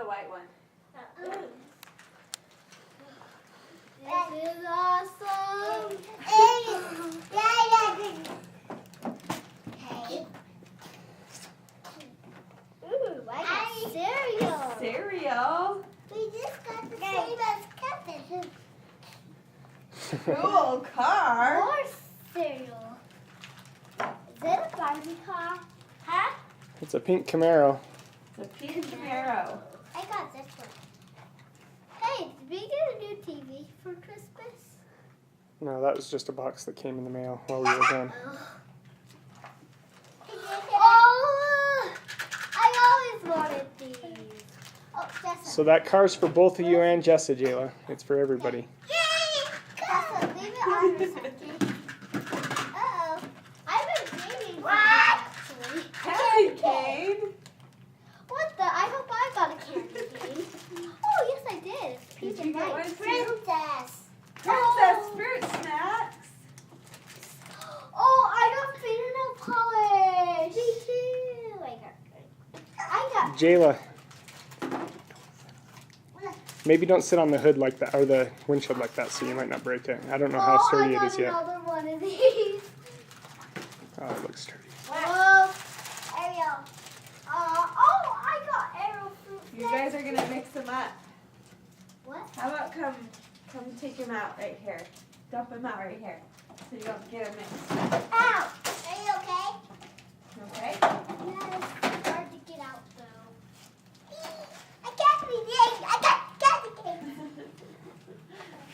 white one. This is awesome. Ooh, I got cereal. Cereal. We just got the same as Kevin. Cool car. More cereal. Is it a Barbie car? Huh? It's a pink Camaro. It's a pink Camaro. I got this one. Hey, did we get a new TV for Christmas? No, that was just a box that came in the mail while we were gone. Oh, I always wanted these. Oh, Jessa. So that car's for both of you and Jessa, Jayla. It's for everybody. Yay! Jessa, leave it on for a second. Uh-oh. I've been waiting for this, actually. Candy cane. What the? I hope I got a candy cane. Oh, yes, I did. It's pink Did and you get white. one too? Princess. Princess Fruit Snacks. Oh, I got fingernail polish. Me too. I got. Jayla, maybe don't sit on the hood like that, or the windshield like that, so you might not break it. I don't know how sturdy it is yet. I got another one of these. Oh, it looks sturdy. Oh, Ariel. Oh, I got Ariel fruit. You guys are gonna mix them up. What? How about come take them out right here. Dump them out right here, so you don't get them mixed. Ow! Are you okay? Okay. Yes. It's hard to get out though. I got me thing. I got candy cane.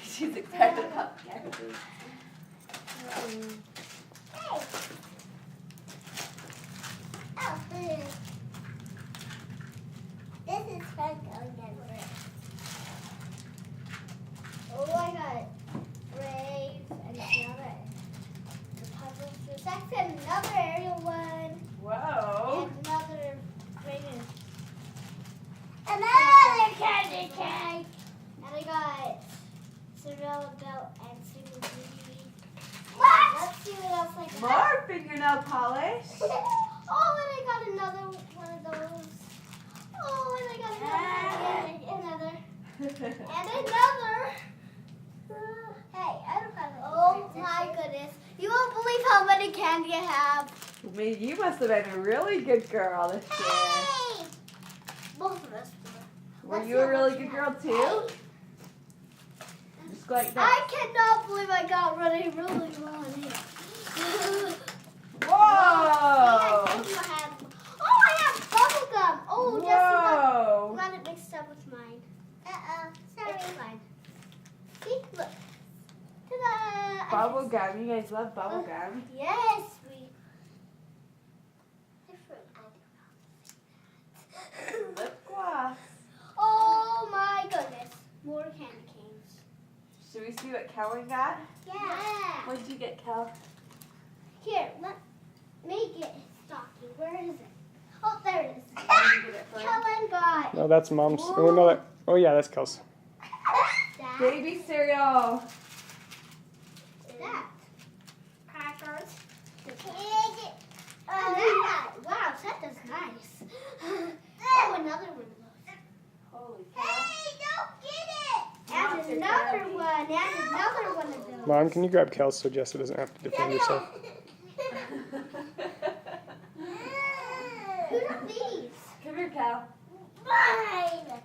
She's excited about candy. Hey. Oh, this is fun going over it. Oh, I got Braves and another. The puzzle fruit. That's another Ariel one. Whoa. And another Brayden. Another candy cane. And I got Cinderella Belle and Super Beauty. What? Let's see what else I got. More fingernail polish. Oh, and I got another one of those. Oh, and I got another. And another. Hey, I don't have it. Oh my goodness. You won't believe how many candy I have. I mean, you must have been a really good girl this year. Hey! Both of us were. Were you a really good girl too? Just like that. I cannot believe I got really, really well in here. Whoa! Oh, I have bubble gum. Oh, Jessica. Whoa! Got it mixed up with mine. Uh-oh. Sorry. It's fine. See? Look. Ta-da! Bubble gum. You guys love bubble gum. Yes, we. Lip gloss. Oh my goodness. More candy canes. Should we see what Kellen got? Yeah. What did you get, Kel? Here, let me get his stocking. Where is it? Oh, there it is. Where did you get it from? Kellen got No, that's Mom's. Oh, no, that. Oh, yeah, that's Kel's. that. Baby cereal. That. Crackers. That. Wow, that is nice. Oh, another one of those. Holy cow. Hey, don't get it. Mom And took another care of me. one. And another one of those. Mom, can you grab Kel's so Jessa doesn't have to defend herself? Who got these? Come here, Cal. Mine.